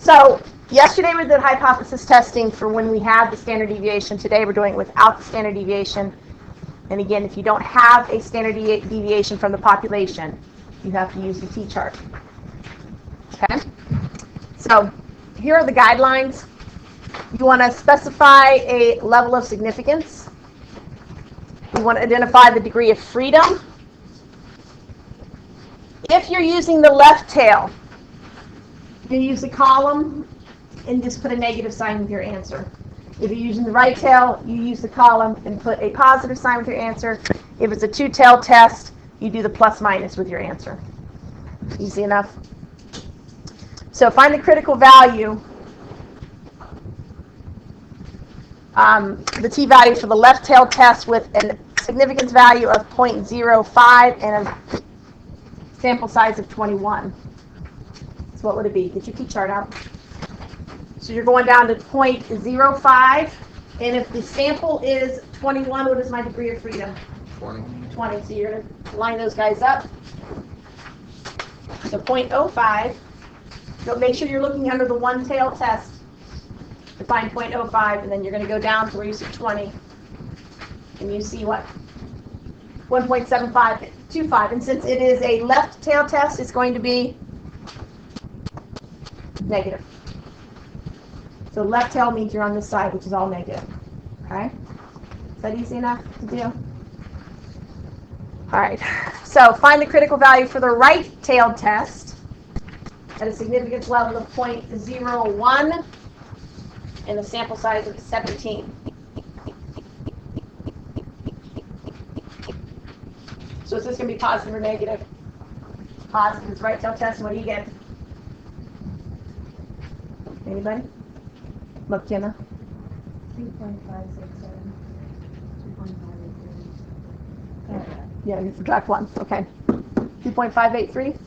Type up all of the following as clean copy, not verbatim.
So yesterday we did hypothesis testing for when we had the standard deviation. Today we're doing it without the standard deviation. And again, if you don't have a standard deviation from the population, you have to use the t-chart. Okay? So here are the guidelines. You want to specify a level of significance. You want to identify the degree of freedom. If you're using the left tail, you use the column and just put a negative sign with your answer. If you're using the right tail, you use the column and put a positive sign with your answer. If it's a two-tailed test, you do the plus minus with your answer. Easy enough. So find the critical value. The t-value for the left-tailed test with a significance value of 0.05 and a sample size of 21. So what would it be? Get your t-chart out. So you're going down to 0.05, and if the sample is 21, what is my degree of freedom? 20. So you're going to line those guys up. So 0.05. So make sure you're looking under the one-tail test to find 0.05, and then you're going to go down to where you see 20, and you see what? 1.7525. And since it is a left-tail test, it's going to be negative. So left tail means you're on this side, which is all negative. Okay? Is that easy enough to do? All right. So find the critical value for the right-tailed test at a significance level of 0.01 and a sample size of 17. So is this going to be positive or negative? Positive is right-tailed test. What do you get? Anybody? McKenna? 3.567. 2.583. Yeah, you subtract 1. Okay. 2.583.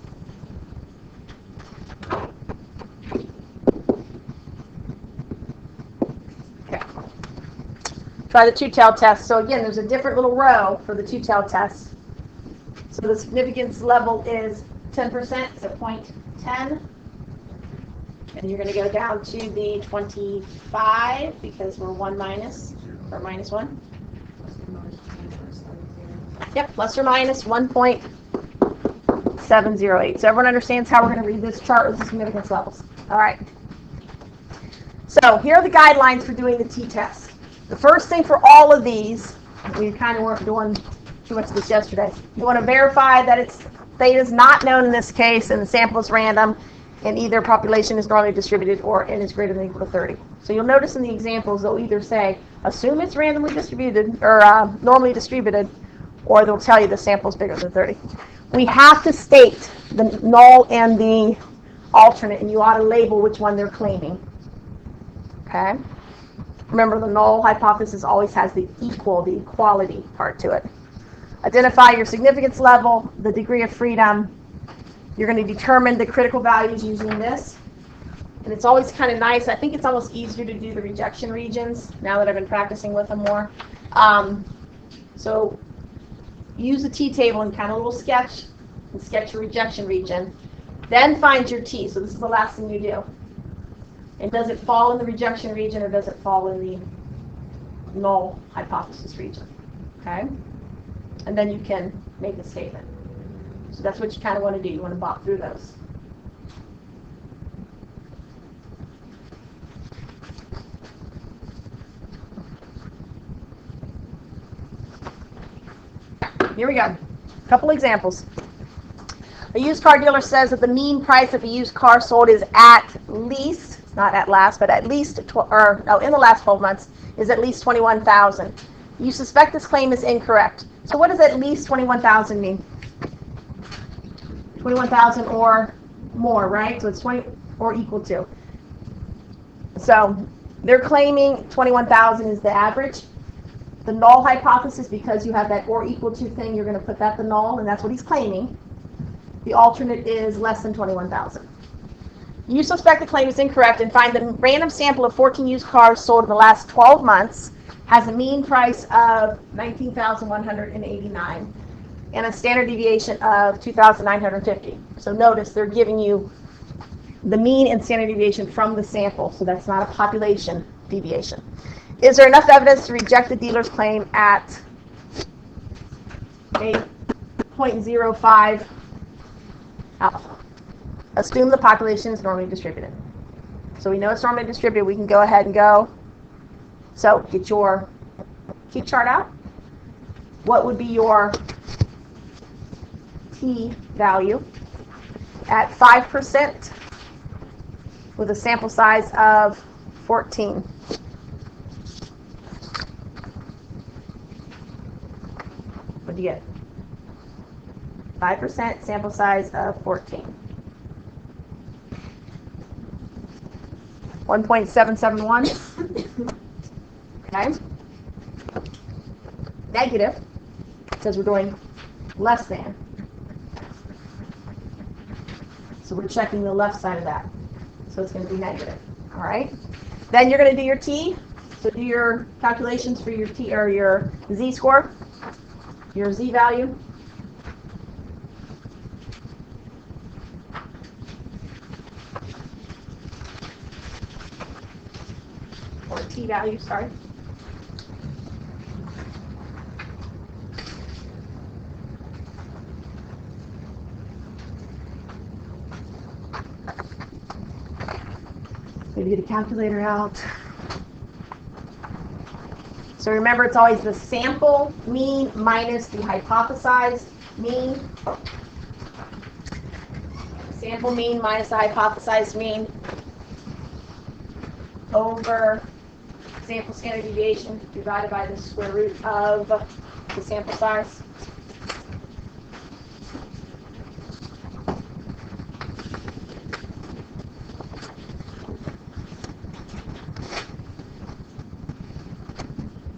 Okay. Try the two-tailed test. So again, there's a different little row for the two-tailed test. So the significance level is 10%, so 0.10. And you're going to go down to the 25 because we're 1 minus, or minus 1. Yep, plus or minus 1.708. So everyone understands how we're going to read this chart with the significance levels. All right. So here are the guidelines for doing the t-test. The first thing for all of these, we kind of weren't doing too much of this yesterday. You want to verify that theta is not known in this case and the sample is random and either population is normally distributed or n is greater than or equal to 30. So you'll notice in the examples they'll either say assume it's randomly distributed or normally distributed, or they'll tell you the sample is bigger than 30. We have to state the null and the alternate, and you ought to label which one they're claiming. Okay? Remember, the null hypothesis always has the equality part to it. Identify your significance level, the degree of freedom. You're going to determine the critical values using this. And it's always kind of nice. I think it's almost easier to do the rejection regions now that I've been practicing with them more. So use the t-table and kind of a little sketch and sketch your rejection region. Then find your t. So this is the last thing you do. And does it fall in the rejection region or does it fall in the null hypothesis region? Okay? And then you can make a statement. So that's what you kind of want to do. You want to bop through those. Here we go. A couple examples. A used car dealer says that the mean price of a used car sold is at least, not at last, but at least, in the last 12 months, is at least $21,000. You suspect this claim is incorrect. So what does at least $21,000 mean? 21,000 or more, right? So it's 20 or equal to. So they're claiming 21,000 is the average. The null hypothesis, because you have that or equal to thing, you're going to put that the null, and that's what he's claiming. The alternate is less than 21,000. You suspect the claim is incorrect and find the random sample of 14 used cars sold in the last 12 months has a mean price of $19,189 and a standard deviation of 2,950. So notice they're giving you the mean and standard deviation from the sample, so that's not a population deviation. Is there enough evidence to reject the dealer's claim at a 0.05 alpha? Assume the population is normally distributed. So we know it's normally distributed. We can go ahead and go. So get your t-chart out. What would be your t-value at 5% with a sample size of 14? What do you get? 5% sample size of 14. 1.771. Okay. Negative, because we're doing less than. So we're checking the left side of that. So it's going to be negative. All right. Then you're going to do your t. So do your calculations for your t or your z-score, your z-value. Or t-value, sorry. Maybe get a calculator out. So remember, it's always the sample mean minus the hypothesized mean. Sample mean minus the hypothesized mean over sample standard deviation divided by the square root of the sample size.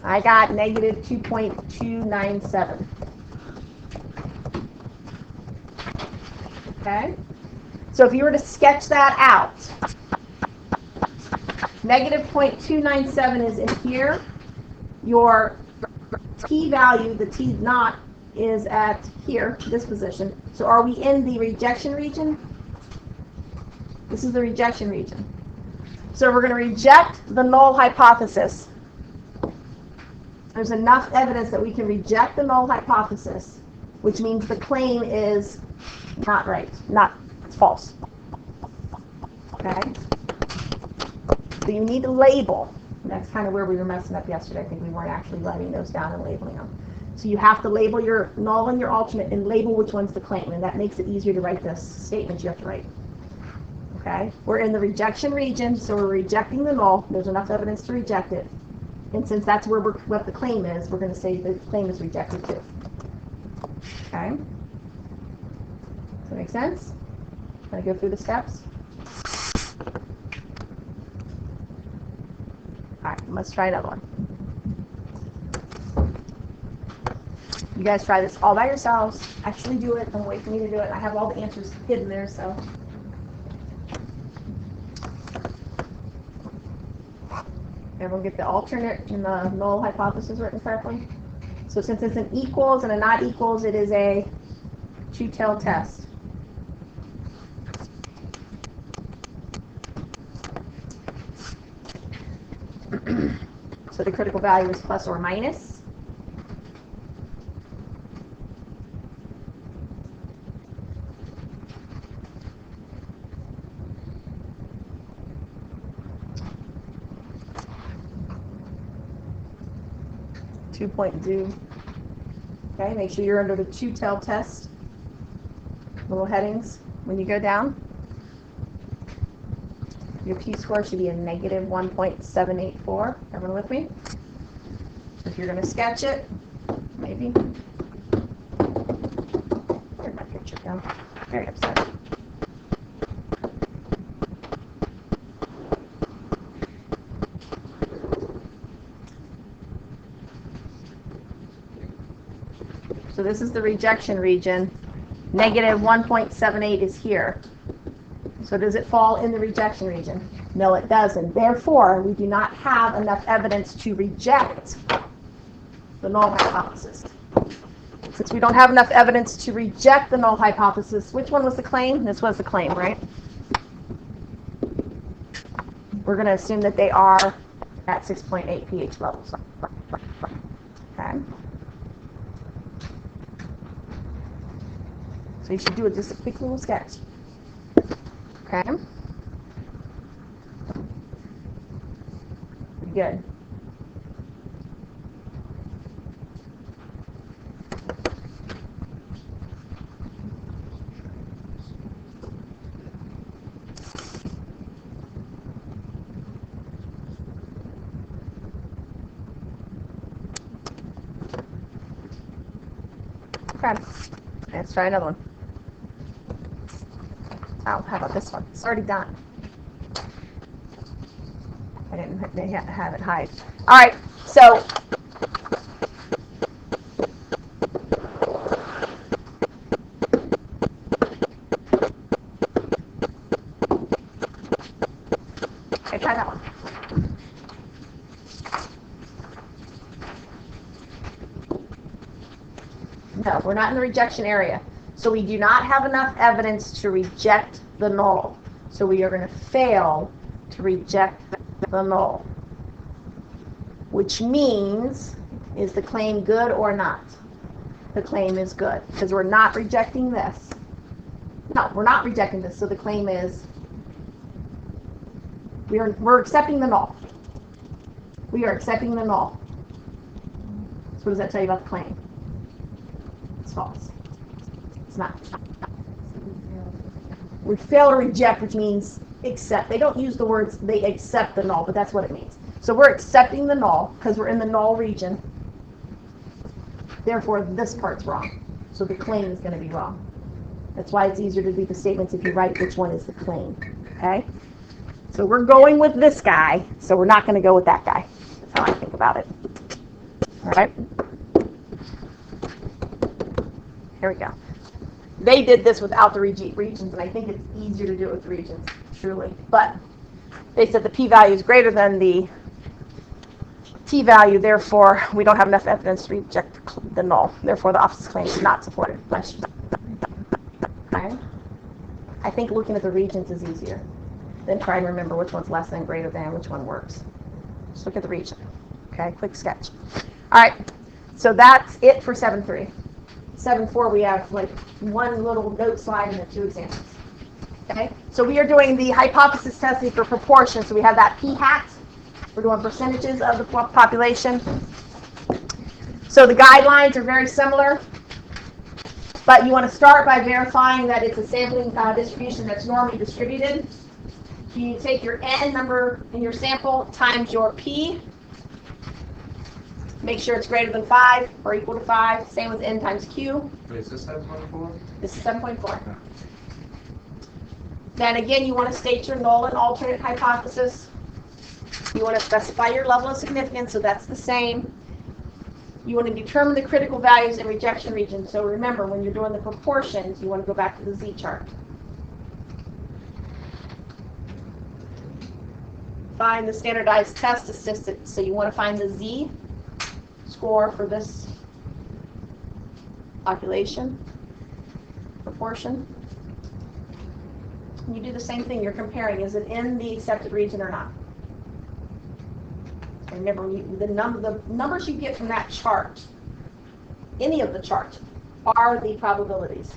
I got negative 2.297. Okay? So if you were to sketch that out, negative 0.297 is in here. Your p-value, the t naught, is at here, this position. So are we in the rejection region? This is the rejection region. So we're going to reject the null hypothesis. There's enough evidence that we can reject the null hypothesis, which means the claim is not right, it's false. Okay? So you need to label. That's kind of where we were messing up yesterday. I think we weren't actually writing those down and labeling them. So you have to label your null and your alternate and label which one's the claim, and that makes it easier to write the statements you have to write. Okay? We're in the rejection region, so we're rejecting the null. There's enough evidence to reject it. And since that's where what the claim is, we're going to say the claim is rejected too. Okay? Does that make sense? Can I go through the steps? All right, let's try another one. You guys try this all by yourselves. Actually do it. Don't wait for me to do it. I have all the answers hidden there, so. Everyone get the alternate and the null hypothesis written correctly? So since it's an equals and a not equals, it is a two-tailed test. So the critical value is plus or minus. .2. Okay, make sure you're under the two-tailed test. Little headings when you go down. Your p-score should be a negative 1.784. Everyone with me? If you're going to sketch it, maybe. Where'd my picture go? Very upset. So this is the rejection region. Negative 1.78 is here. So does it fall in the rejection region? No, it doesn't. Therefore, we do not have enough evidence to reject the null hypothesis. Since we don't have enough evidence to reject the null hypothesis, which one was the claim? This was the claim, right? we're going to assume that they are at 6.8 pH levels. Okay. So you should do just a quick little sketch. Okay. Good. Okay. Let's try another one. Oh, how about this one? It's already done. I didn't have it hide. All right, so okay, try that one. No, we're not in the rejection area. So we do not have enough evidence to reject the null. So we are going to fail to reject the null. Which means, is the claim good or not? The claim is good, because we're not rejecting this. No, we're not rejecting this, so the claim is, we're accepting the null. We are accepting the null. So what does that tell you about the claim? It's false. It's not. We fail to reject, which means accept. They don't use the words, they accept the null, but that's what it means. So we're accepting the null because we're in the null region. Therefore, this part's wrong. So the claim is going to be wrong. That's why it's easier to do the statements if you write which one is the claim. Okay? So we're going with this guy, so we're not going to go with that guy. That's how I think about it. All right? Here we go. They did this without the regions, and I think it's easier to do it with regions, truly. But they said the p-value is greater than the t-value, therefore we don't have enough evidence to reject the null. Therefore, the office's claim is not supported. Question. Okay. I think looking at the regions is easier than trying to remember which one's less than, greater than, which one works. Just look at the region. Okay, quick sketch. All right, so that's it for 7.3. 7.4, we have like one little note slide and then 2 examples. Okay, so we are doing the hypothesis testing for proportion. So we have that p-hat. We're doing percentages of the population. So the guidelines are very similar, but you want to start by verifying that it's a sampling distribution that's normally distributed. You take your n number in your sample times your p. Make sure it's greater than 5 or equal to 5. Same with n times q. Wait, is this 7.4? This is 7.4. Then again, you want to state your null and alternate hypothesis. You want to specify your level of significance, so that's the same. You want to determine the critical values in rejection region. So remember, when you're doing the proportions, you want to go back to the z-chart. Find the standardized test assisted. So you want to find the z score for this population proportion. You do the same thing. You're comparing. Is it in the accepted region or not? Remember, the numbers you get from that chart, any of the chart, are the probabilities.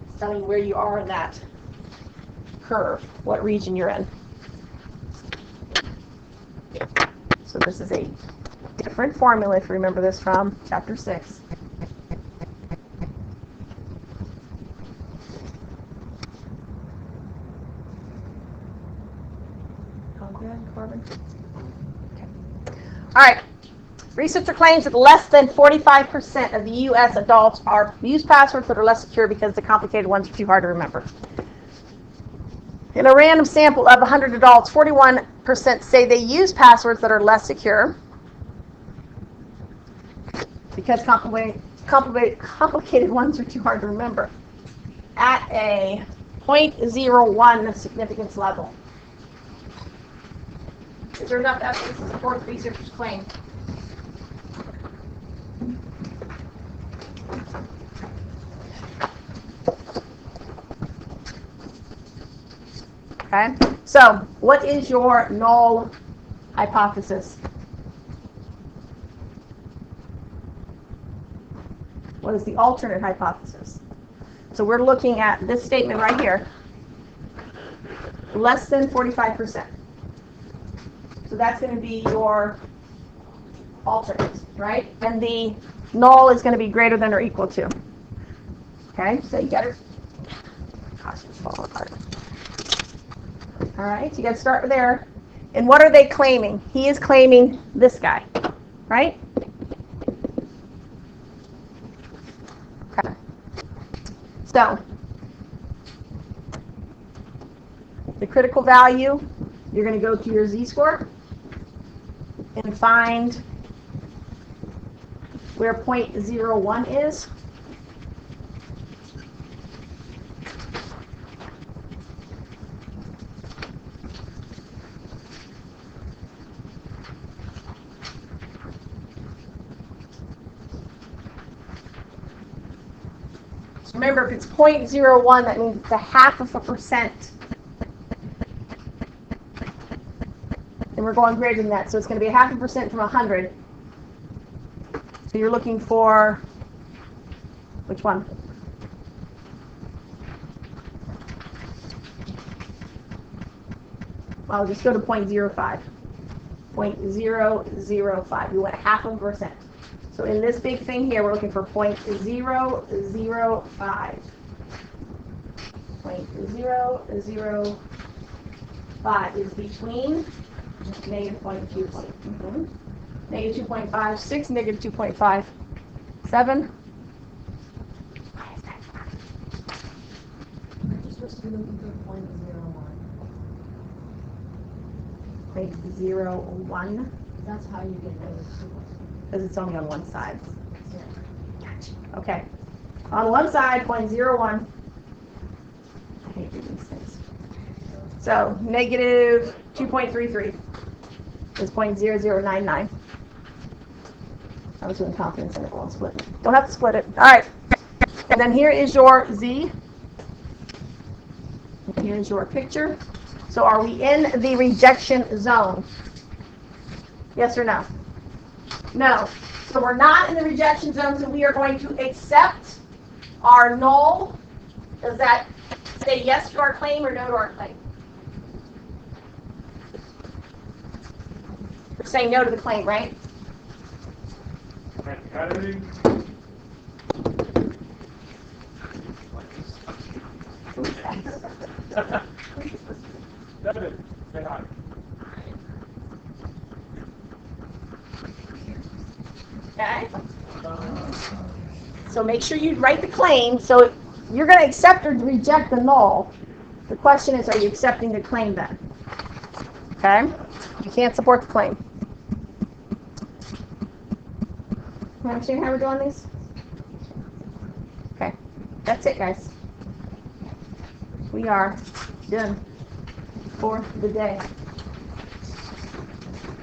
It's telling you where you are in that curve, what region you're in. So this is a different formula, if you remember this from chapter 6. Corbin? All right. Researcher claims that less than 45% of the U.S. adults use passwords that are less secure because the complicated ones are too hard to remember. In a random sample of 100 adults, 41% say they use passwords that are less secure because complicated ones are too hard to remember at a 0.01 significance level. Is there enough evidence to support the researcher's claim? Okay. So, what is your null hypothesis? What is the alternate hypothesis? So we're looking at this statement right here. Less than 45%. So that's going to be your alternate, right? And the null is going to be greater than or equal to. Okay, so you got to, gosh, it's falling apart. All right, you got to start there. And what are they claiming? He is claiming this guy, right? Okay. So the critical value, you're going to go to your z-score and find where 0.01 is. So remember, if it's 0.01, that means it's 0.5%. And we're going greater than that, so it's going to be 0.5% from 100. So you're looking for which one? I'll just go to 0.05. 0.005. We want 0.5%. So in this big thing here, we're looking for 0.005. 0.005 is between negative 0.2. Negative 2.56, negative 2.57. You're supposed to be looking for 0.01. 0.01. That's how you get those two. Because it's only on one side. Yeah. Gotcha. Okay. On one side, 0.01. I hate reading these things. So negative 2.33 is 0.0099. I was doing confidence interval and split. Don't have to split it. All right. And then here is your Z. And here's your picture. So are we in the rejection zone? Yes or no? No. So we're not in the rejection zone, so we are going to accept our null. Does that say yes to our claim or no to our claim? We're saying no to the claim, right? Okay. So make sure you write the claim. So you're going to accept or reject the null. The question is, are you accepting the claim then? Okay. You can't support the claim. You understand how we're doing these? Okay. That's it, guys. We are done for the day.